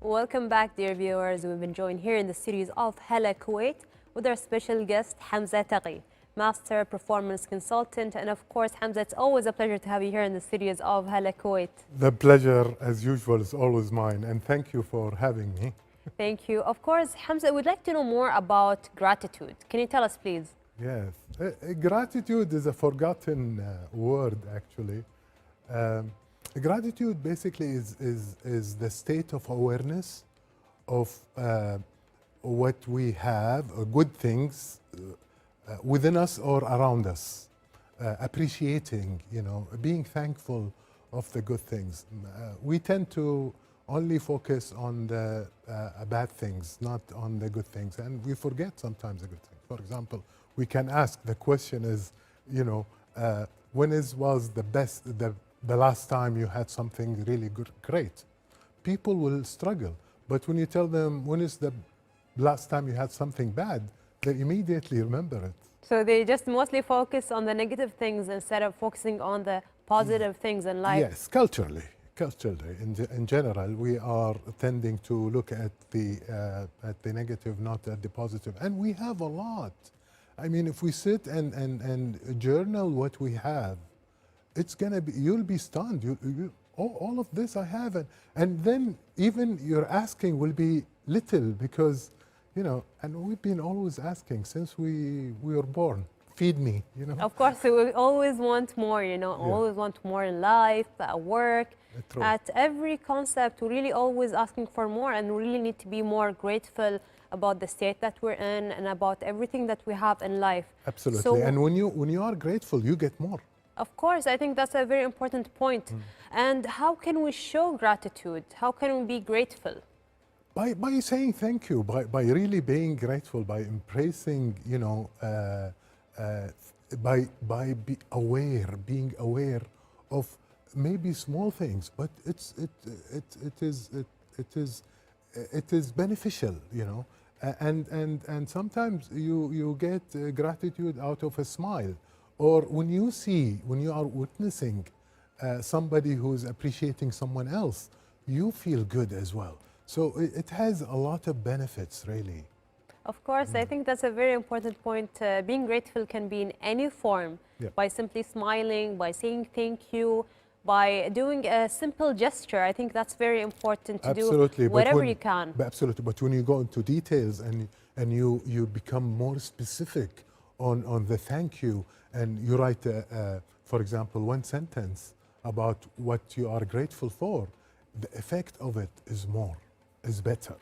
Welcome back, dear viewers. We've been joined here in the studios of Hala Kuwait with our special guest, Hamza Taqi, Master Performance Consultant. And of course, Hamza, it's always a pleasure to have you here in the studios of Hala Kuwait. The pleasure, as usual, is always mine. And thank you for having me. Thank you. Of course, Hamza, we'd like to know more about gratitude. Can you tell us, please? Yes. Gratitude is a forgotten word, actually. Gratitude basically is the state of awareness of what we have, good things within us or around us. Appreciating, being thankful of the good things. We tend to only focus on the bad things, not on the good things. And we forget sometimes the good things. For example, we can ask, the question is, when was the last time you had something really good, great? People will struggle. But when you tell them, when is the last time you had something bad, they immediately remember it. So they just mostly focus on the negative things instead of focusing on the positive things in life. Yes, culturally, in general, we are tending to look at the negative, not at the positive. And we have a lot. I mean, if we sit and journal what we have, it's gonna be, you'll be stunned. All of this I have, and then even your asking will be little because, and we've been always asking since we were born. Feed me, Of course, we always want more, always want more in life, at work, at every concept. We're really always asking for more, and we really need to be more grateful about the state that we're in and about everything that we have in life. Absolutely. So, and when you are grateful, you get more. Of course, I think that's a very important point. And how can we show gratitude? How can we be grateful? By saying thank you, by really being grateful, by embracing, being aware of maybe small things, but it is beneficial, and sometimes you get gratitude out of a smile. Or when you are witnessing somebody who's appreciating someone else, you feel good as well. So it has a lot of benefits, really. Of course, I think that's a very important point. Being grateful can be in any form, by simply smiling, by saying thank you, by doing a simple gesture. I think that's very important to do whatever you can. Absolutely, but when you go into details and you become more specific on the thank you, and you write, for example, one sentence about what you are grateful for, the effect of it is better.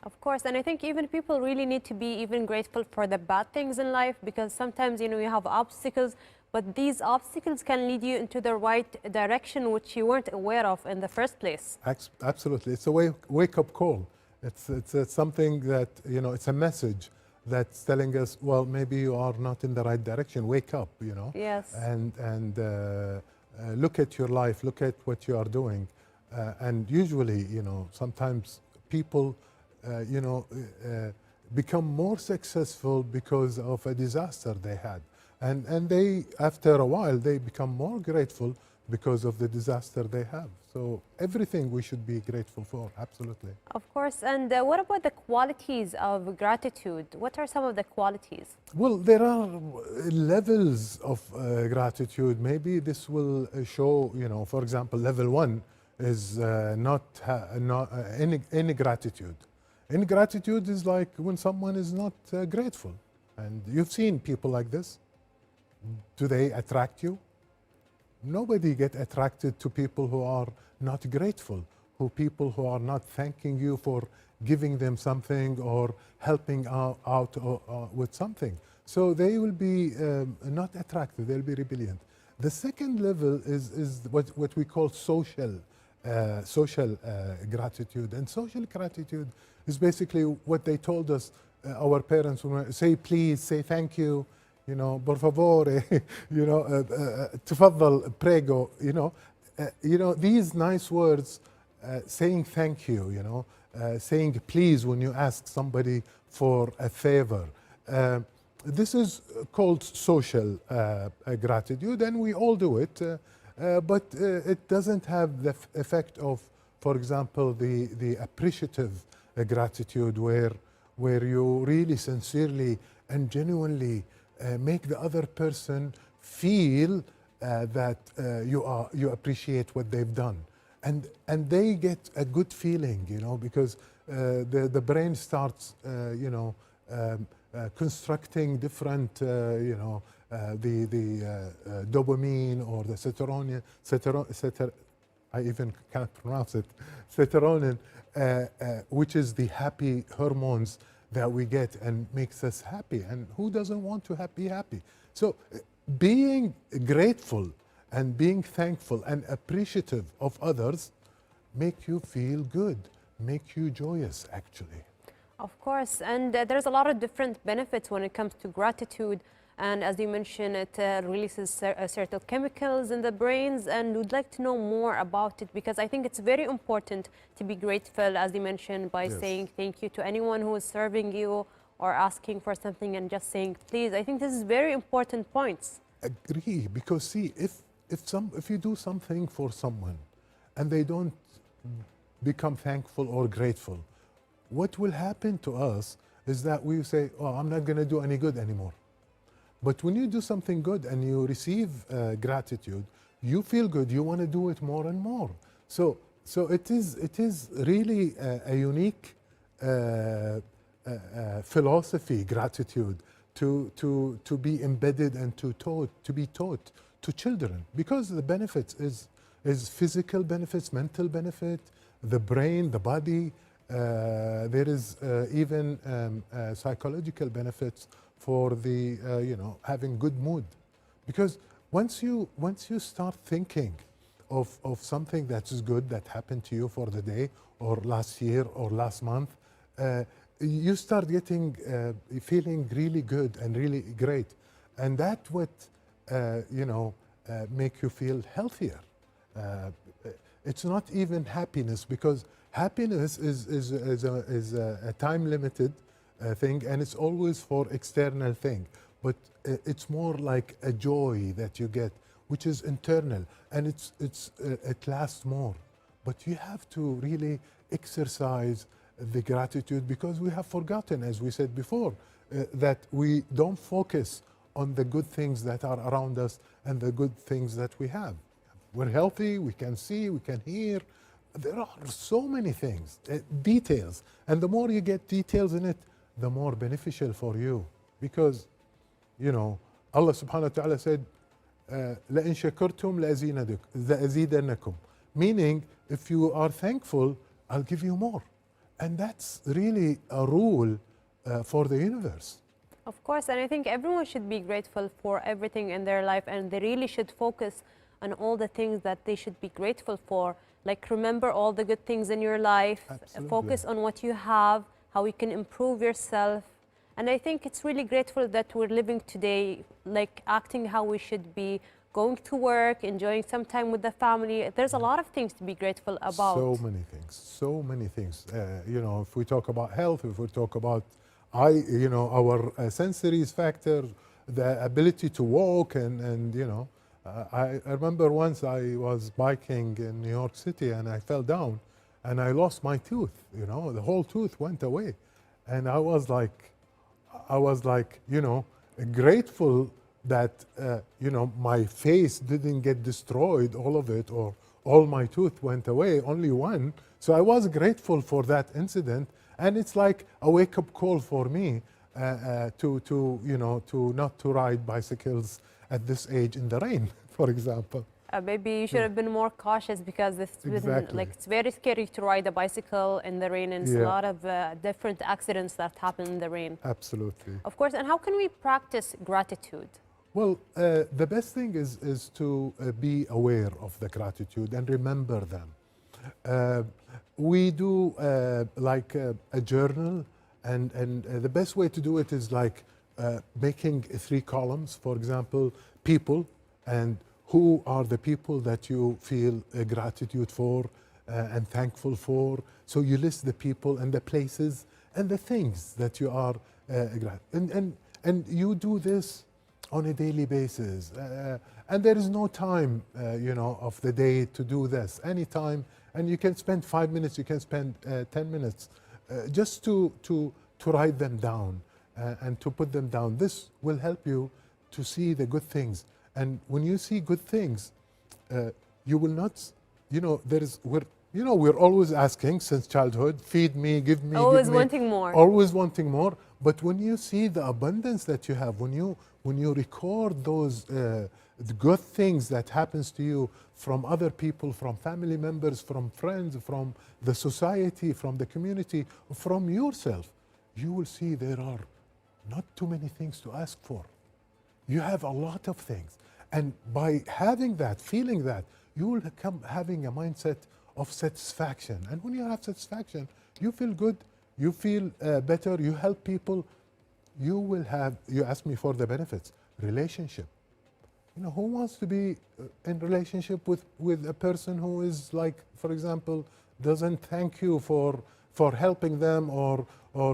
Of course, and I think even people really need to be even grateful for the bad things in life, because sometimes, you have obstacles, but these obstacles can lead you into the right direction, which you weren't aware of in the first place. Absolutely. It's a wake-up call. It's something that, it's a message that's telling us, well, maybe you are not in the right direction. Wake up, Yes. And look at your life, look at what you are doing. And usually, sometimes people, become more successful because of a disaster they had. And they, after a while, they become more grateful because of the disaster they have. So everything we should be grateful for, absolutely. Of course. And what about the qualities of gratitude? What are some of the qualities? Well, there are levels of gratitude. Maybe this will show, for example, level 1 is not any gratitude. Ingratitude is like when someone is not grateful. And you've seen people like this. Do they attract you? Nobody gets attracted to people who are not grateful, people who are not thanking you for giving them something or helping out with something. So they will be not attracted, they'll be rebelliant. The second level is what we call social gratitude. And social gratitude is basically what they told us, our parents, say please, say thank you, por favore, تفضل, prego, these nice words, saying thank you, saying please when you ask somebody for a favor. This is called social gratitude, and we all do it, but it doesn't have the effect of For example, the appreciative gratitude, where you really sincerely and genuinely make the other person feel that you appreciate what they've done, and they get a good feeling, you know, because the brain starts, constructing different, the dopamine or the serotonin, I even can't pronounce it, serotonin, which is the happy hormones that we get and makes us happy. And who doesn't want to be happy? So being grateful and being thankful and appreciative of others make you feel good, make you joyous, actually. Of course, and there's a lot of different benefits when it comes to gratitude. And as you mentioned, it releases certain chemicals in the brains, and we'd like to know more about it because I think it's very important to be grateful, as you mentioned, by saying thank you to anyone who is serving you or asking for something and just saying please. I think this is very important points. Agree, because see, if you do something for someone and they don't become thankful or grateful, what will happen to us is that we say, oh, I'm not going to do any good anymore. But when you do something good and you receive gratitude, you feel good. You want to do it more and more. So it is really a unique philosophy, gratitude, to be embedded and to be taught to children, because the benefits is physical benefits, mental benefit, the brain, the body. There is even psychological benefits for the having good mood, because once you start thinking of something that is good that happened to you for the day or last year or last month, you start getting feeling really good and really great, and that would make you feel healthier. It's not even happiness, because happiness is a time limited thing, and it's always for external thing, but it's more like a joy that you get, which is internal, and it lasts more. But you have to really exercise the gratitude, because we have forgotten, as we said before, that we don't focus on the good things that are around us and the good things that we have. We're healthy, we can see, we can hear. There are so many things, details, and the more you get details in it, the more beneficial for you, because Allah subhanahu wa ta'ala said, لَإِن شَكَرْتُمْ لَأَزِيدَنَّكُمْ, meaning if you are thankful, I'll give you more. And that's really a rule for the universe. Of course, and I think everyone should be grateful for everything in their life, and they really should focus on all the things that they should be grateful for. Like, remember all the good things in your life. Absolutely. Focus on what you have, how you can improve yourself. And I think it's really grateful that we're living today, like acting how we should be, going to work, enjoying some time with the family. There's a lot of things to be grateful about. So many things, so many things. If we talk about health, if we talk about our sensories factor, the ability to walk, and I remember once I was biking in New York City and I fell down and I lost my tooth. The whole tooth went away, and I was like, grateful that my face didn't get destroyed, all of it, or all my tooth went away, only one. So I was grateful for that incident, and it's like a wake-up call for me to not to ride bicycles at this age in the rain, for example. Maybe you should have been more cautious, because it's it's very scary to ride a bicycle in the rain, and it's a lot of different accidents that happen in the rain. Absolutely. Of course. And how can we practice gratitude? Well, the best thing is to be aware of the gratitude and remember them. We do like a journal, and the best way to do it is like making 3 columns. For example, people, and who are the people that you feel gratitude for and thankful for. So you list the people and the places and the things that you are grateful. And you do this on a daily basis. And there is no time, of the day to do this. Anytime, and you can spend 5 minutes, you can spend 10 minutes, just to write them down and to put them down. This will help you to see the good things. And when you see good things, you will not, we're always asking since childhood, feed me, give me, Always give me. wanting more. Always wanting more. But when you see the abundance that you have, when you record those the good things that happens to you from other people, from family members, from friends, from the society, from the community, from yourself, you will see there are not too many things to ask for. You have a lot of things. And by having that, feeling that, you will come having a mindset of satisfaction. And when you have satisfaction, you feel good, you feel better, you help people. You will have, you ask me for the benefits, relationship. Who wants to be in relationship with a person who is like, for example, doesn't thank you for helping them or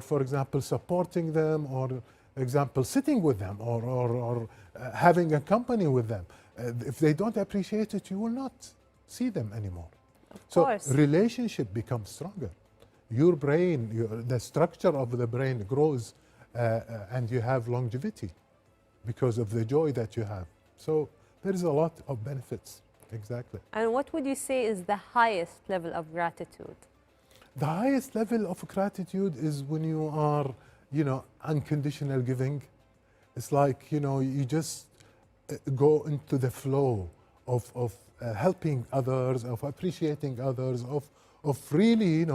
for example, supporting them or example, sitting with them or having a company with them. If they don't appreciate it, you will not see them anymore. So relationship becomes stronger. Your brain, the structure of the brain grows and you have longevity because of the joy that you have. So there is a lot of benefits, exactly. And what would you say is the highest level of gratitude? The highest level of gratitude is when you are, unconditional giving. It's like, you just go into the flow of helping others, of appreciating others, of really,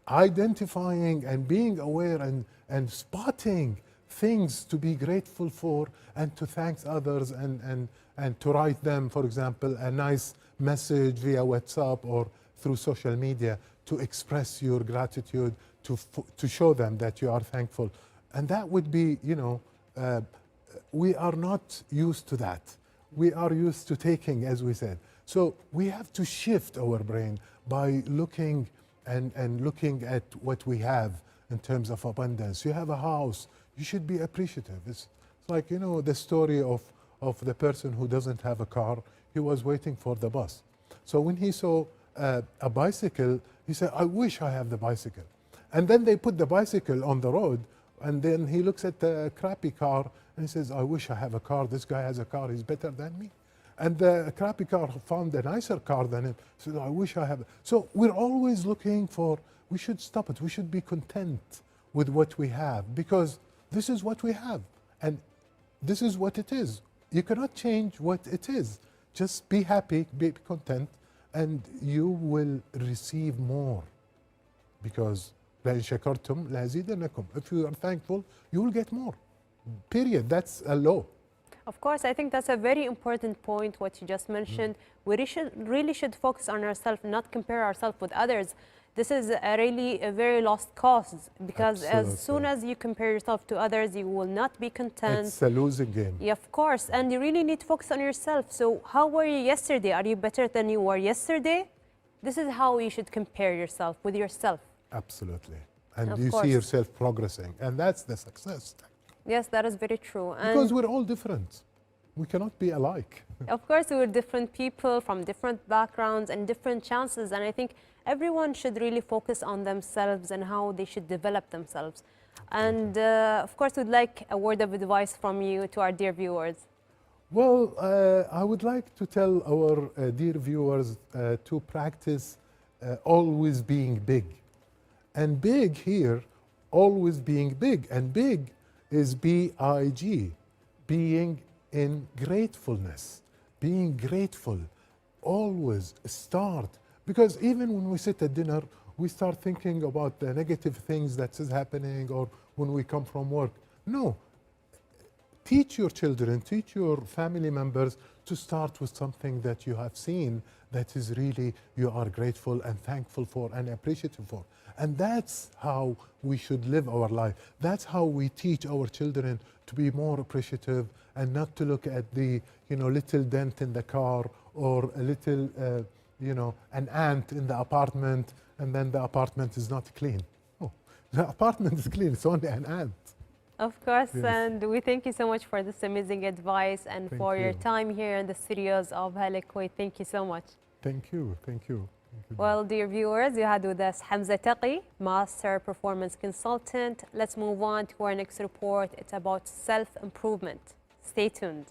identifying and being aware and spotting things to be grateful for and to thank others and to write them, for example, a nice message via WhatsApp or through social media to express your gratitude, to show them that you are thankful. And that would be, we are not used to that. We are used to taking, as we said. So we have to shift our brain by looking and looking at what we have in terms of abundance. You have a house, you should be appreciative. It's like, the story of the person who doesn't have a car. He was waiting for the bus. So when he saw a bicycle, he said, I wish I have the bicycle. And then they put the bicycle on the road, and then he looks at the crappy car and he says, I wish I have a car. This guy has a car, he's better than me. And the crappy car found a nicer car than him. He said, I wish I have. So we're always looking for, we should stop it. We should be content with what we have because this is what we have. And this is what it is. You cannot change what it is. Just be happy, be content, and you will receive more. Because لَإِن شَكَرْتُمْ لَأَزِيدَنَّكُمْ. If you are thankful, you will get more. Period. That's a law. Of course, I think that's a very important point, what you just mentioned. We really should focus on ourselves, not compare ourselves with others. This is a very lost cause because as soon as you compare yourself to others, you will not be content. It's a losing game. Yeah, of course, and you really need to focus on yourself. So how were you yesterday? Are you better than you were yesterday? This is how you should compare yourself with yourself. Absolutely. And you see yourself progressing, and that's the success. Yes, that is very true. And because we're all different. We cannot be alike. Of course, we're different people from different backgrounds and different chances. And I think everyone should really focus on themselves and how they should develop themselves. And of course, we'd like a word of advice from you to our dear viewers. Well, I would like to tell our dear viewers to practice always being big. And big here, always being big. And big is B-I-G, being in gratefulness, being grateful. Always start. Because even when we sit at dinner, we start thinking about the negative things that is happening or when we come from work. No. Teach your children, teach your family members to start with something that you have seen that is really you are grateful and thankful for and appreciative for. And that's how we should live our life. That's how we teach our children to be more appreciative and not to look at the little dent in the car or a little an ant in the apartment and then the apartment is not clean. Oh, the apartment is clean, it's only an ant. Of course, Yes. and we thank you so much for this amazing advice and Thank for your you. time here in the studios of Halik Kuwait. Thank you so much. Thank you. Thank you. Thank you. Well, dear viewers, you had with us Hamza Taqi, Master Performance Consultant. Let's move on to our next report. It's about self-improvement. Stay tuned.